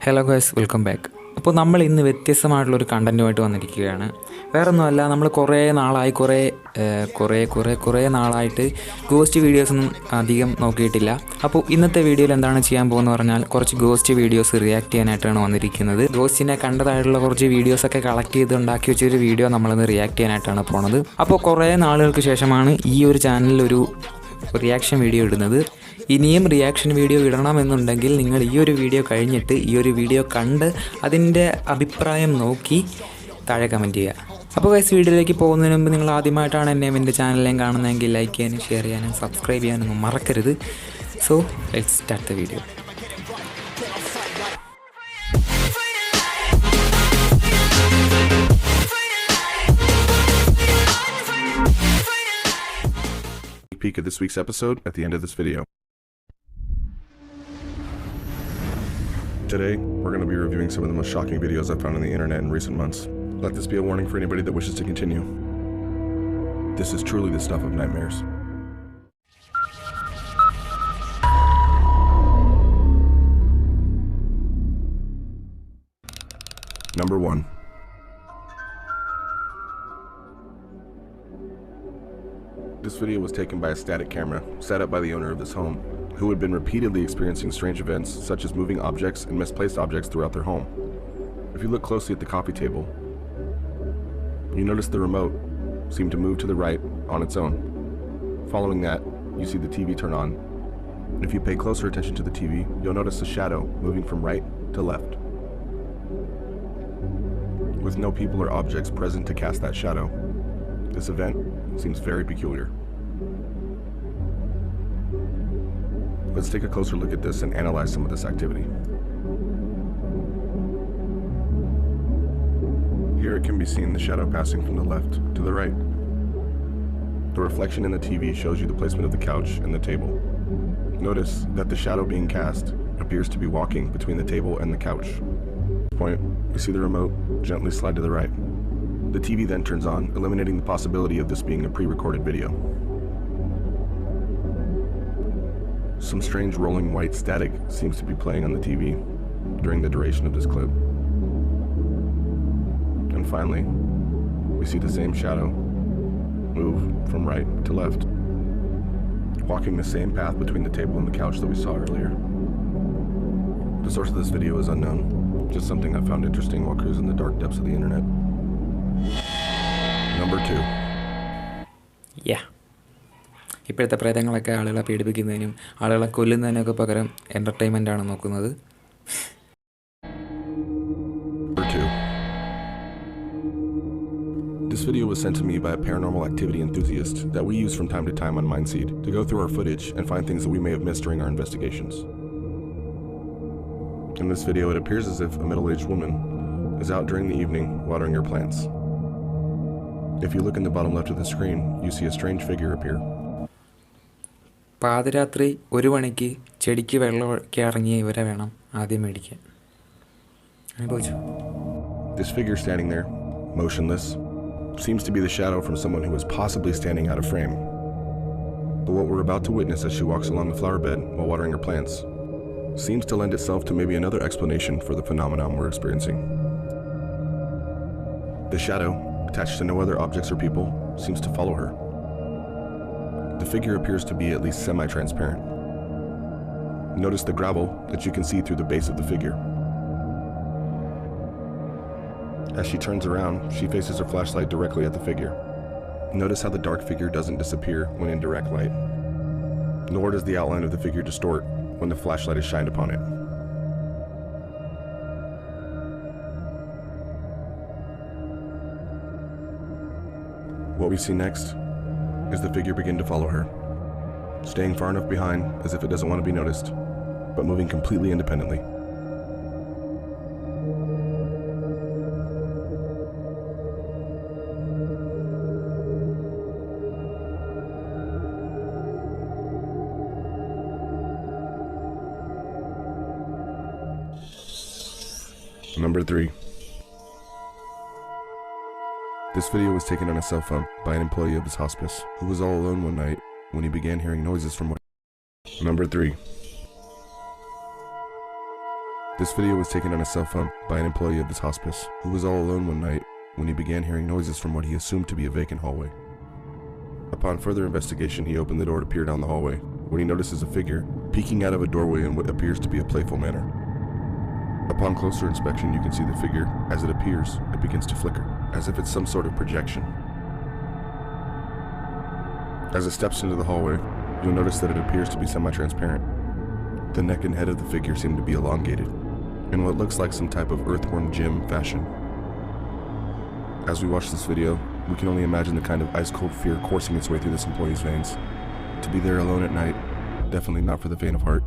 Hello guys, welcome back. അപ്പോൾ നമ്മൾ ഇന്ന് വ്യത്യസ്തമായിട്ടുള്ളൊരു കണ്ടൻറ്റുമായിട്ട് വന്നിരിക്കുകയാണ്. വേറൊന്നുമല്ല, നമ്മൾ കുറേ നാളായിട്ട് ഗോസ്റ്റ് വീഡിയോസൊന്നും അധികം നോക്കിയിട്ടില്ല. അപ്പോൾ ഇന്നത്തെ വീഡിയോയിൽ എന്താണ് ചെയ്യാൻ പോകുന്നത് പറഞ്ഞാൽ കുറച്ച് ഗോസ്റ്റ് വീഡിയോസ് റിയാക്ട് ചെയ്യാനായിട്ടാണ് വന്നിരിക്കുന്നത്. ഗോസ്റ്റിനെ കണ്ടതായിട്ടുള്ള കുറച്ച് വീഡിയോസൊക്കെ കളക്ട് ചെയ്ത് ഉണ്ടാക്കി വെച്ചൊരു വീഡിയോ നമ്മളിന്ന് റിയാക്ട് ചെയ്യാനായിട്ടാണ് പോണത്. അപ്പോൾ കുറേ നാളുകൾക്ക് ശേഷമാണ് ഈ ഒരു ചാനലിലൊരു റിയാക്ഷൻ വീഡിയോ ഇടുന്നത്. ഇനിയും റിയാക്ഷൻ വീഡിയോ ഇടണമെന്നുണ്ടെങ്കിൽ നിങ്ങൾ ഈ ഒരു വീഡിയോ കഴിഞ്ഞിട്ട് ഈ ഒരു വീഡിയോ കണ്ട് അതിൻ്റെ അഭിപ്രായം നോക്കി താഴെ കമൻറ്റ് ചെയ്യുക. അപ്പോൾ ഗൈസ്, വീഡിയോയിലേക്ക് പോകുന്നതിന് മുമ്പ് നിങ്ങൾ ആദ്യമായിട്ടാണ് എൻ്റെ ചാനലിലേയും കാണുന്നതെങ്കിൽ ലൈക്ക് ചെയ്യാനും ഷെയർ ചെയ്യാനും സബ്സ്ക്രൈബ് ചെയ്യാനൊന്നും മറക്കരുത്. So let's start the video. Peek at this week's episode at the end of this video. Today, we're going to be reviewing some of the most shocking videos I've found on the internet in recent months. Let this be a warning for anybody that wishes to continue. This is truly the stuff of nightmares. Number 1. This video was taken by a static camera set up by the owner of this home, who had been repeatedly experiencing strange events such as moving objects and misplaced objects throughout their home. If you look closely at the coffee table, you notice the remote seemed to move to the right on its own. Following that, you see the TV turn on. If you pay closer attention to the TV, you'll notice a shadow moving from right to left, with no people or objects present to cast that shadow. This event seems very peculiar. Let's take a closer look at this and analyze some of this activity. Here it can be seen the shadow passing from the left to the right. The reflection in the TV shows you the placement of the couch and the table. Notice that the shadow being cast appears to be walking between the table and the couch. At this point, you see the remote gently slide to the right. The TV then turns on, eliminating the possibility of this being a pre-recorded video. Some strange rolling white static seems to be playing on the TV during the duration of this clip. And finally, we see the same shadow move from right to left, walking the same path between the table and the couch that we saw earlier. The source of this video is unknown, just something I found interesting while cruising the dark depths of the internet. Number 2. ഇപ്പോഴത്തെ പ്രേതങ്ങളൊക്കെ ആളുകളെ പീഡിപ്പിക്കുന്നതിനും ആളുകളെ കൊല്ലുന്നതിനൊക്കെ പകരം എൻ്റർടൈൻമെൻ്റാണ് നോക്കുന്നത്. Number 2. This video was sent to me by a paranormal activity enthusiast that we use from time to time on Mindseed to go through our footage and find things that we may have missed during our investigations. In this video, it appears as if a middle-aged woman is out during the evening watering her plants. If you look in the bottom left of the screen, you see a strange figure appear. പാതിരാത്രി 1 മണിക്ക് ചെടിക്ക് വെള്ളമൊക്കെ ഇറങ്ങിയ ഇവരെ വേണം ആദ്യം മേടിക്കാൻ. അനുഭവിച്ചു. This figure standing there, motionless, seems to be the shadow from someone who is possibly standing out of frame. But what we're about to witness as she walks along the flower bed while watering her plants seems to lend itself to maybe another explanation for the phenomenon we're experiencing. The shadow, attached to no other objects or people, seems to follow her. The figure appears to be at least semi-transparent. Notice the gravel that you can see through the base of the figure. As she turns around, she faces her flashlight directly at the figure. Notice how the dark figure doesn't disappear when in direct light, nor does the outline of the figure distort when the flashlight is shined upon it. What we see next is the figure begin to follow her, staying far enough behind as if it doesn't want to be noticed, but moving completely independently. Number 3. This video was taken on a cell phone by an employee of his hospice who was all alone one night when he began hearing noises from. Number 3. This video was taken on a cell phone by an employee of this hospice who was all alone one night when he began hearing noises from what he assumed to be a vacant hallway. Upon further investigation, he opened the door to peer down the hallway when he notices a figure peeking out of a doorway in what appears to be a playful manner. Upon closer inspection, you can see the figure. As it appears, it begins to flicker, as if it's some sort of projection. As it steps into the hallway, you'll notice that it appears to be semi-transparent. The neck and head of the figure seem to be elongated, in what looks like some type of earthworm gym fashion. As we watch this video, we can only imagine the kind of ice-cold fear coursing its way through this employee's veins. To be there alone at night, definitely not for the faint of heart.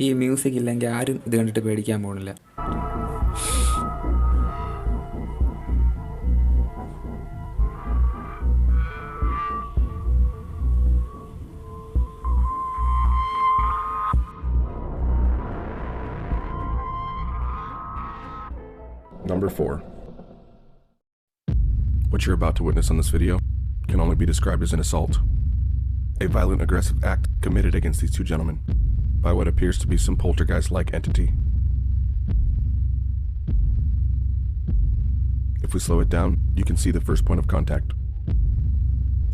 ഈ music ഇല്ലെങ്കിൽ ആരും ഇത് കണ്ടിട്ട് പേടിക്കാൻ പോകുന്നില്ല. Number 4. What you're about to witness on this video can only be described as an assault. A violent, aggressive act committed against these two gentlemen by what appears to be some poltergeist-like entity. If we slow it down, you can see the first point of contact.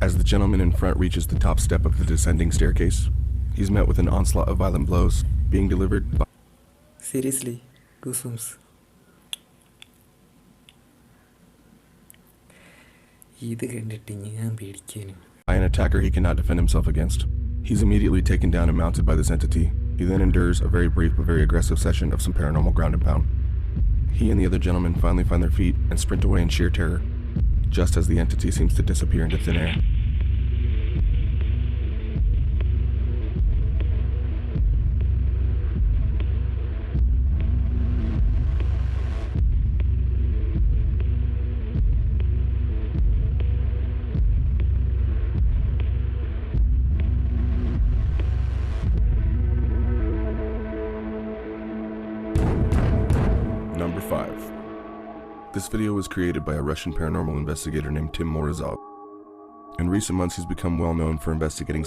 As the gentleman in front reaches the top step of the descending staircase, he's met with an onslaught of violent blows being delivered by... Seriously, goosebumps. ഇത് കണ്ടിട്ട് ഞാൻ പേടിക്കാനും. By an attacker he cannot defend himself against. He's immediately taken down and mounted by this entity. He then endures a very brief but very aggressive session of some paranormal ground and pound. He and the other gentlemen finally find their feet and sprint away in sheer terror, just as the entity seems to disappear into thin air. Number 5. This video was created by a Russian paranormal investigator named Tim Morozov. In recent months, he's become well known for investigating.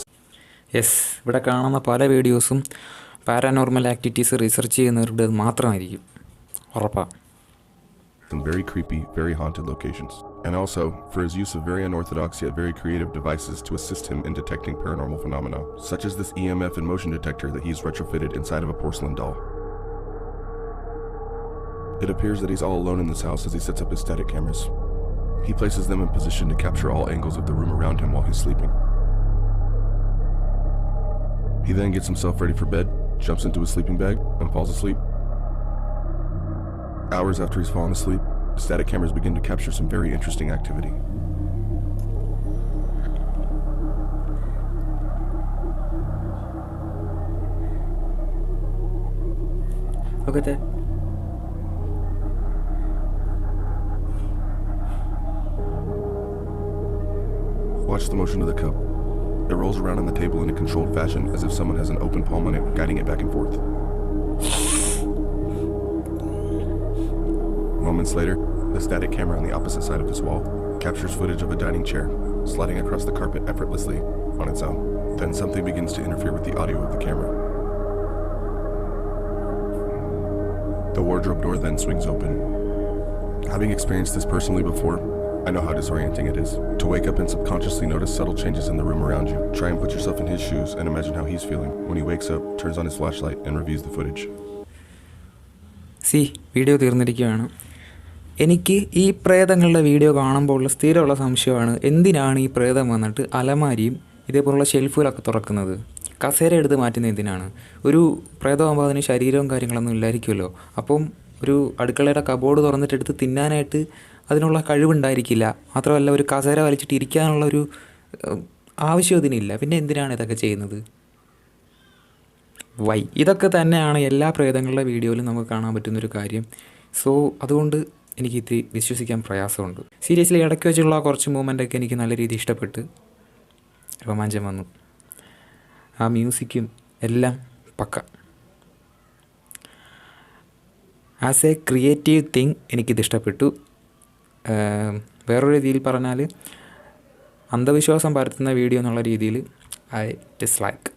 Yes, ഇവിടെ കാണുന്ന പല വീഡിയോസും paranormal activities research ചെയ്യുന്നവരുടെ മാത്രമായിരിക്കും, ഉറപ്പാണ്. Some very creepy, very haunted locations. And also for his use of very unorthodox yet very creative devices to assist him in detecting paranormal phenomena, such as this EMF and motion detector that he's retrofitted inside of a porcelain doll. It appears that he's all alone in this house as he sets up his static cameras. He places them in position to capture all angles of the room around him while he's sleeping. He then gets himself ready for bed, jumps into his sleeping bag, and falls asleep. Hours after he's fallen asleep, the static cameras begin to capture some very interesting activity. Look at that. Watch the motion of the cup. It rolls around on the table in a controlled fashion as if someone has an open palm on it, guiding it back and forth. Moments later, the static camera on the opposite side of this wall captures footage of a dining chair sliding across the carpet effortlessly on its own. Then something begins to interfere with the audio of the camera. The wardrobe door then swings open. Having experienced this personally before, I know how disorienting it is to wake up and subconsciously notice subtle changes in the room around you. Try and put yourself in his shoes and imagine how he's feeling when he wakes up, turns on his flashlight, and reviews the footage. Video തീർന്നിരിക്കുകയാണ്. എനിക്ക് ഈ പ്രേതങ്ങളുടെ video കാണുമ്പോൾ ഉള്ള സ്ഥിരമുള്ള സംശയമാണ്, എന്തിനാണ് ഈ പ്രേതം വന്നിട്ട് അലമാരിയും ഇതേപോലുള്ള ഷെൽഫുകളൊക്കെ തുറക്കുന്നത്? കസേര എടുത്ത് മാറ്റുന്നത് എന്തിനാണ്? ഒരു പ്രേതമാകുമ്പോൾ അതിന് ശരീരവും കാര്യങ്ങളൊന്നും ഇല്ലായിരിക്കുമല്ലോ. അപ്പം ഒരു അടുക്കളയുടെ കബോർഡ് തുറന്നിട്ട് എടുത്ത് തിന്നാനായിട്ട് അതിനുള്ള കഴിവുണ്ടായിരിക്കില്ല. മാത്രമല്ല ഒരു കസേര വലിച്ചിട്ട് ഇരിക്കാനുള്ളൊരു ആവശ്യം ഇതിനില്ല. പിന്നെ എന്തിനാണ് ഇതൊക്കെ ചെയ്യുന്നത്? ഇതൊക്കെ തന്നെയാണ് എല്ലാ പ്രേതങ്ങളുടെ വീഡിയോയിലും നമുക്ക് കാണാൻ പറ്റുന്നൊരു കാര്യം. സോ അതുകൊണ്ട് എനിക്ക് ഇത് വിശ്വസിക്കാൻ പ്രയാസമുണ്ട്. സീരിയസ്ലി ഇടയ്ക്ക് വെച്ചുള്ള കുറച്ച് മൂവ്മെൻ്റൊക്കെ എനിക്ക് നല്ല രീതിയിൽ ഇഷ്ടപ്പെട്ട്. രോമാഞ്ചം വന്നു. ആ മ്യൂസിക്കും എല്ലാം പക്ക. ആസ് എ ക്രിയേറ്റീവ് തിങ് എനിക്കിത് ഇഷ്ടപ്പെട്ടു. വേറൊരു രീതിയിൽ പറഞ്ഞാൽ അന്ധവിശ്വാസം പരത്തുന്ന വീഡിയോ എന്നുള്ള രീതിയിൽ ഐ ഡിസ്ലൈക്ക്.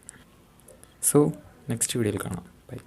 സോ നെക്സ്റ്റ് വീഡിയോയിൽ കാണാം. ബൈ.